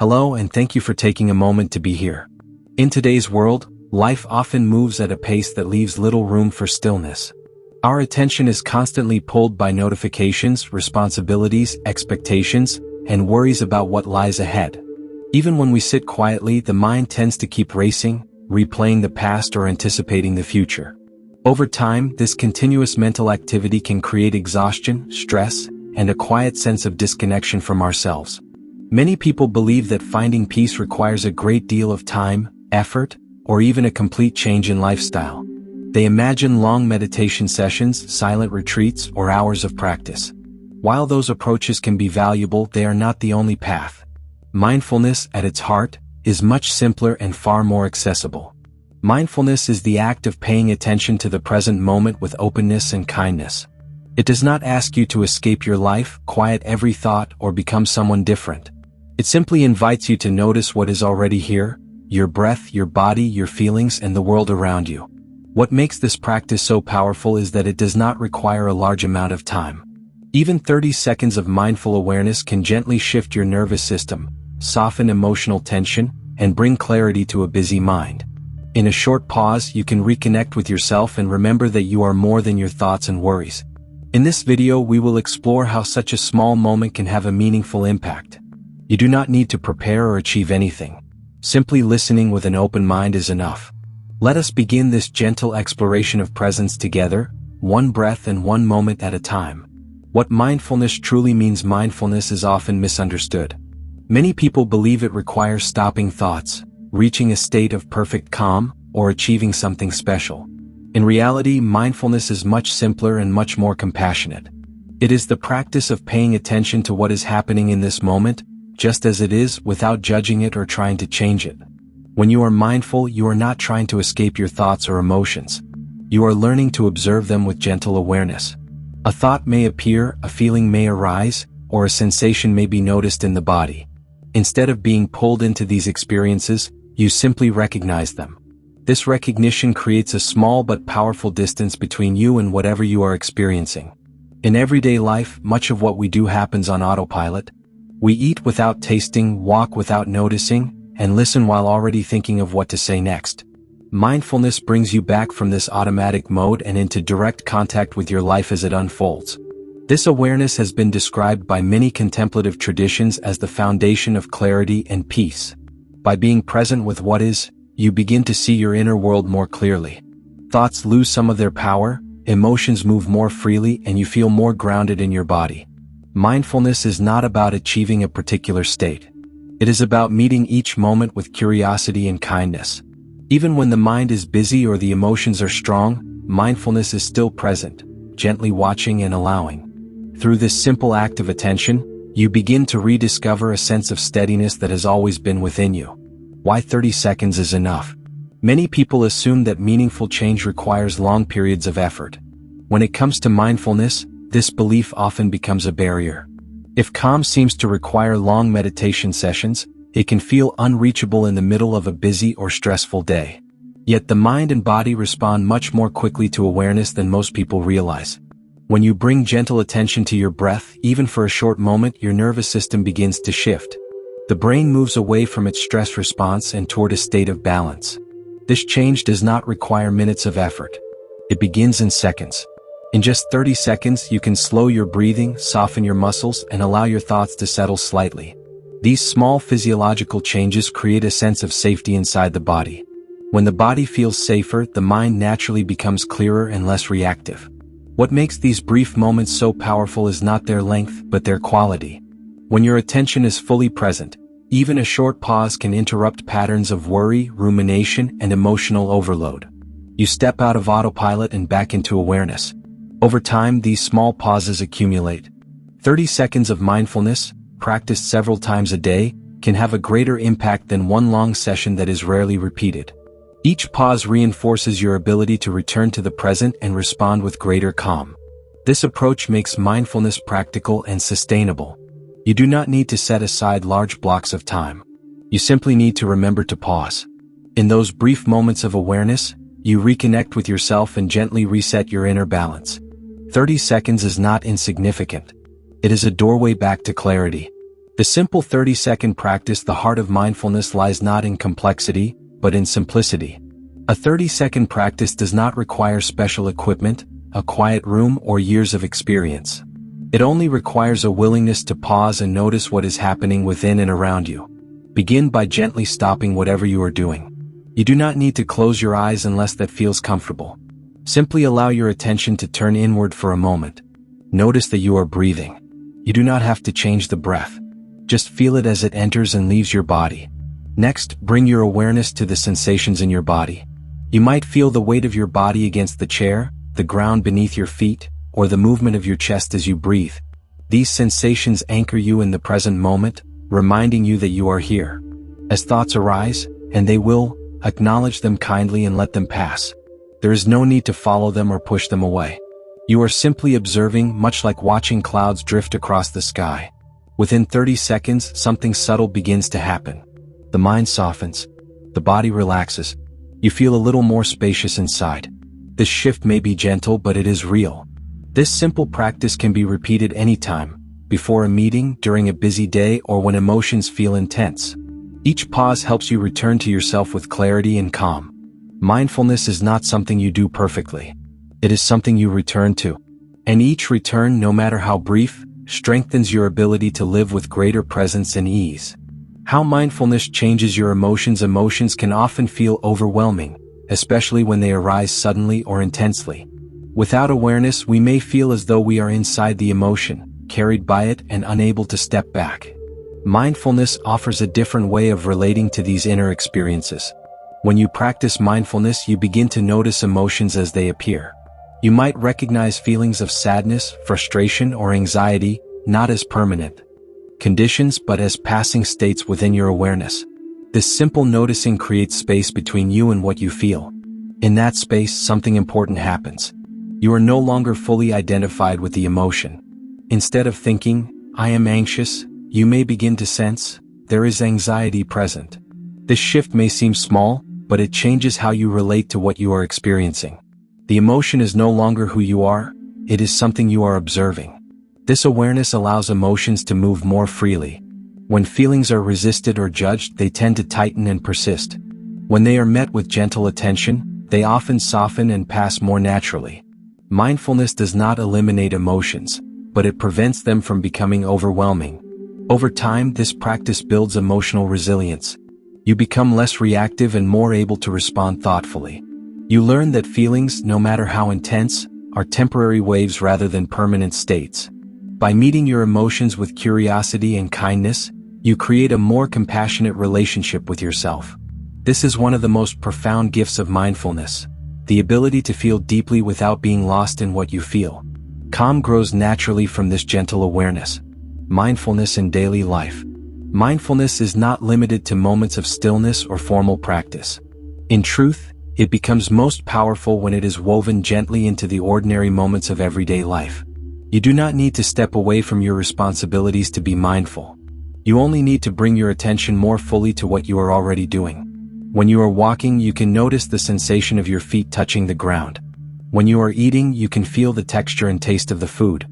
Hello and thank you for taking a moment to be here. In today's world, life often moves at a pace that leaves little room for stillness. Our attention is constantly pulled by notifications, responsibilities, expectations, and worries about what lies ahead. Even when we sit quietly, the mind tends to keep racing, replaying the past or anticipating the future. Over time, this continuous mental activity can create exhaustion, stress, and a quiet sense of disconnection from ourselves. Many people believe that finding peace requires a great deal of time, effort, or even a complete change in lifestyle. They imagine long meditation sessions, silent retreats, or hours of practice. While those approaches can be valuable, they are not the only path. Mindfulness, at its heart, is much simpler and far more accessible. Mindfulness is the act of paying attention to the present moment with openness and kindness. It does not ask you to escape your life, quiet every thought, or become someone different. It simply invites you to notice what is already here, your breath, your body, your feelings, and the world around you. What makes this practice so powerful is that it does not require a large amount of time. Even 30 seconds of mindful awareness can gently shift your nervous system, soften emotional tension, and bring clarity to a busy mind. In a short pause, you can reconnect with yourself and remember that you are more than your thoughts and worries. In this video, we will explore how such a small moment can have a meaningful impact. You do not need to prepare or achieve anything. Simply listening with an open mind is enough. Let us begin this gentle exploration of presence together, one breath and one moment at a time. What mindfulness truly means. Mindfulness is often misunderstood. Many people believe it requires stopping thoughts, reaching a state of perfect calm, or achieving something special. In reality, mindfulness is much simpler and much more compassionate. It is the practice of paying attention to what is happening in this moment, just as it is, without judging it or trying to change it. When you are mindful, you are not trying to escape your thoughts or emotions. You are learning to observe them with gentle awareness. A thought may appear, a feeling may arise, or a sensation may be noticed in the body. Instead of being pulled into these experiences, you simply recognize them. This recognition creates a small but powerful distance between you and whatever you are experiencing. In everyday life, much of what we do happens on autopilot. We eat without tasting, walk without noticing, and listen while already thinking of what to say next. Mindfulness brings you back from this automatic mode and into direct contact with your life as it unfolds. This awareness has been described by many contemplative traditions as the foundation of clarity and peace. By being present with what is, you begin to see your inner world more clearly. Thoughts lose some of their power, emotions move more freely, and you feel more grounded in your body. Mindfulness is not about achieving a particular state. It is about meeting each moment with curiosity and kindness. Even when the mind is busy or the emotions are strong, mindfulness is still present, gently watching and allowing. Through this simple act of attention, you begin to rediscover a sense of steadiness that has always been within you. Why 30 seconds is enough? Many people assume that meaningful change requires long periods of effort. When it comes to mindfulness, this belief often becomes a barrier. If calm seems to require long meditation sessions, it can feel unreachable in the middle of a busy or stressful day. Yet the mind and body respond much more quickly to awareness than most people realize. When you bring gentle attention to your breath, even for a short moment, your nervous system begins to shift. The brain moves away from its stress response and toward a state of balance. This change does not require minutes of effort. It begins in seconds. In just 30 seconds, you can slow your breathing, soften your muscles, and allow your thoughts to settle slightly. These small physiological changes create a sense of safety inside the body. When the body feels safer, the mind naturally becomes clearer and less reactive. What makes these brief moments so powerful is not their length, but their quality. When your attention is fully present, even a short pause can interrupt patterns of worry, rumination, and emotional overload. You step out of autopilot and back into awareness. Over time, these small pauses accumulate. 30 seconds of mindfulness, practiced several times a day, can have a greater impact than one long session that is rarely repeated. Each pause reinforces your ability to return to the present and respond with greater calm. This approach makes mindfulness practical and sustainable. You do not need to set aside large blocks of time. You simply need to remember to pause. In those brief moments of awareness, you reconnect with yourself and gently reset your inner balance. 30 seconds is not insignificant. It is a doorway back to clarity. The simple 30-second practice. The heart of mindfulness lies not in complexity, but in simplicity. A 30-second practice does not require special equipment, a quiet room, or years of experience. It only requires a willingness to pause and notice what is happening within and around you. Begin by gently stopping whatever you are doing. You do not need to close your eyes unless that feels comfortable. Simply allow your attention to turn inward for a moment. Notice that you are breathing. You do not have to change the breath. Just feel it as it enters and leaves your body. Next, bring your awareness to the sensations in your body. You might feel the weight of your body against the chair, the ground beneath your feet, or the movement of your chest as you breathe. These sensations anchor you in the present moment, reminding you that you are here. As thoughts arise, and they will, acknowledge them kindly and let them pass. There is no need to follow them or push them away. You are simply observing, much like watching clouds drift across the sky. Within 30 seconds, something subtle begins to happen. The mind softens. The body relaxes. You feel a little more spacious inside. This shift may be gentle, but it is real. This simple practice can be repeated anytime, before a meeting, during a busy day, or when emotions feel intense. Each pause helps you return to yourself with clarity and calm. Mindfulness is not something you do perfectly. It is something you return to. And each return, no matter how brief, strengthens your ability to live with greater presence and ease. How mindfulness changes your emotions. Emotions can often feel overwhelming, especially when they arise suddenly or intensely. Without awareness, we may feel as though we are inside the emotion, carried by it and unable to step back. Mindfulness offers a different way of relating to these inner experiences. When you practice mindfulness, you begin to notice emotions as they appear. You might recognize feelings of sadness, frustration, or anxiety, not as permanent conditions but as passing states within your awareness. This simple noticing creates space between you and what you feel. In that space, something important happens. You are no longer fully identified with the emotion. Instead of thinking, "I am anxious," you may begin to sense, "There is anxiety present." This shift may seem small, but it changes how you relate to what you are experiencing. The emotion is no longer who you are, it is something you are observing. This awareness allows emotions to move more freely. When feelings are resisted or judged, they tend to tighten and persist. When they are met with gentle attention, they often soften and pass more naturally. Mindfulness does not eliminate emotions, but it prevents them from becoming overwhelming. Over time, this practice builds emotional resilience. You become less reactive and more able to respond thoughtfully. You learn that feelings, no matter how intense, are temporary waves rather than permanent states. By meeting your emotions with curiosity and kindness, you create a more compassionate relationship with yourself. This is one of the most profound gifts of mindfulness, the ability to feel deeply without being lost in what you feel. Calm grows naturally from this gentle awareness. Mindfulness in daily life. Mindfulness is not limited to moments of stillness or formal practice. In truth, it becomes most powerful when it is woven gently into the ordinary moments of everyday life. You do not need to step away from your responsibilities to be mindful. You only need to bring your attention more fully to what you are already doing. When you are walking, you can notice the sensation of your feet touching the ground. When you are eating, you can feel the texture and taste of the food.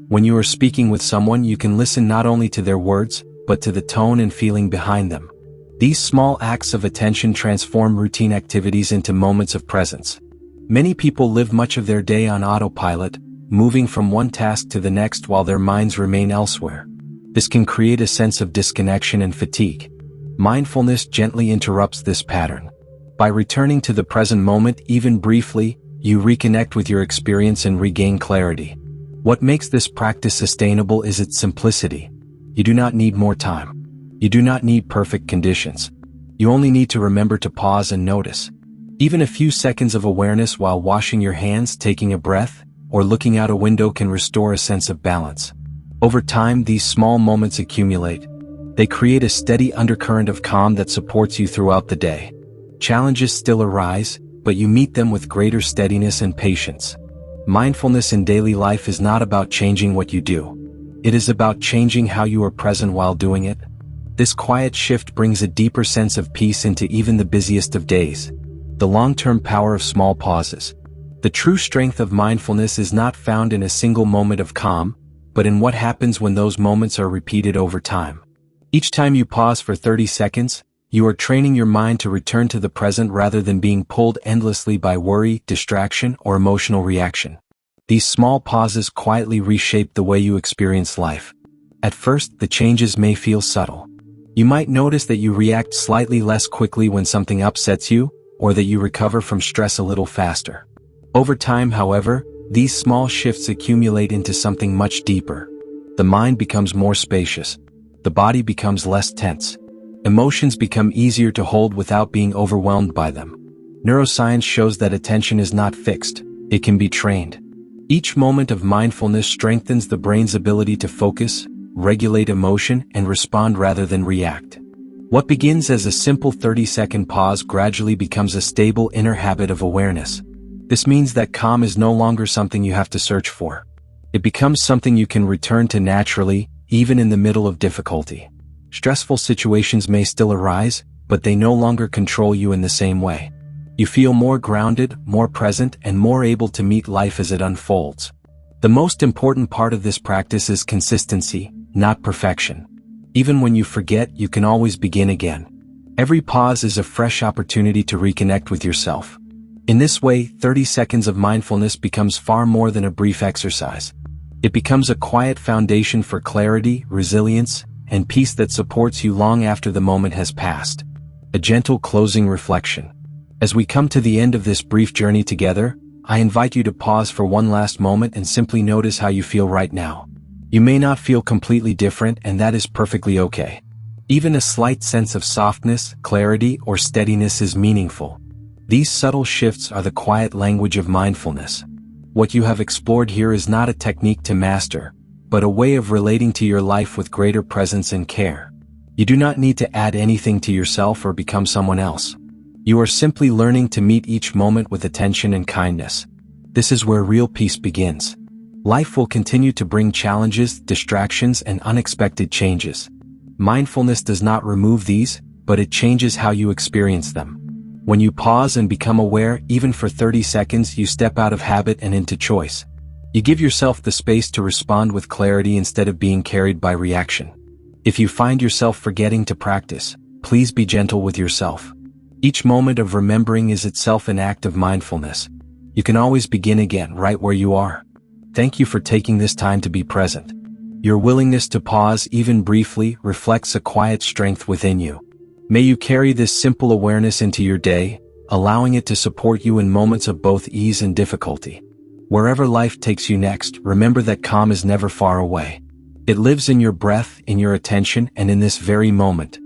When you are speaking with someone, you can listen not only to their words, but to the tone and feeling behind them. These small acts of attention transform routine activities into moments of presence. Many people live much of their day on autopilot, moving from one task to the next while their minds remain elsewhere. This can create a sense of disconnection and fatigue. Mindfulness gently interrupts this pattern. By returning to the present moment even briefly, you reconnect with your experience and regain clarity. What makes this practice sustainable is its simplicity. You do not need more time. You do not need perfect conditions. You only need to remember to pause and notice. Even a few seconds of awareness while washing your hands, taking a breath, or looking out a window can restore a sense of balance. Over time, these small moments accumulate. They create a steady undercurrent of calm that supports you throughout the day. Challenges still arise, but you meet them with greater steadiness and patience. Mindfulness in daily life is not about changing what you do. It is about changing how you are present while doing it. This quiet shift brings a deeper sense of peace into even the busiest of days. The long-term power of small pauses. The true strength of mindfulness is not found in a single moment of calm, but in what happens when those moments are repeated over time. Each time you pause for 30 seconds, you are training your mind to return to the present rather than being pulled endlessly by worry, distraction, or emotional reaction. These small pauses quietly reshape the way you experience life. At first, the changes may feel subtle. You might notice that you react slightly less quickly when something upsets you, or that you recover from stress a little faster. Over time, however, these small shifts accumulate into something much deeper. The mind becomes more spacious. The body becomes less tense. Emotions become easier to hold without being overwhelmed by them. Neuroscience shows that attention is not fixed, it can be trained. Each moment of mindfulness strengthens the brain's ability to focus, regulate emotion, and respond rather than react. What begins as a simple 30-second pause gradually becomes a stable inner habit of awareness. This means that calm is no longer something you have to search for. It becomes something you can return to naturally, even in the middle of difficulty. Stressful situations may still arise, but they no longer control you in the same way. You feel more grounded, more present, and more able to meet life as it unfolds. The most important part of this practice is consistency, not perfection. Even when you forget, you can always begin again. Every pause is a fresh opportunity to reconnect with yourself. In this way, 30 seconds of mindfulness becomes far more than a brief exercise. It becomes a quiet foundation for clarity, resilience, and peace that supports you long after the moment has passed. A gentle closing reflection. As we come to the end of this brief journey together, I invite you to pause for one last moment and simply notice how you feel right now. You may not feel completely different, and that is perfectly okay. Even a slight sense of softness, clarity, or steadiness is meaningful. These subtle shifts are the quiet language of mindfulness. What you have explored here is not a technique to master, but a way of relating to your life with greater presence and care. You do not need to add anything to yourself or become someone else. You are simply learning to meet each moment with attention and kindness. This is where real peace begins. Life will continue to bring challenges, distractions, and unexpected changes. Mindfulness does not remove these, but it changes how you experience them. When you pause and become aware, even for 30 seconds, you step out of habit and into choice. You give yourself the space to respond with clarity instead of being carried by reaction. If you find yourself forgetting to practice, please be gentle with yourself. Each moment of remembering is itself an act of mindfulness. You can always begin again right where you are. Thank you for taking this time to be present. Your willingness to pause even briefly reflects a quiet strength within you. May you carry this simple awareness into your day, allowing it to support you in moments of both ease and difficulty. Wherever life takes you next, remember that calm is never far away. It lives in your breath, in your attention, and in this very moment.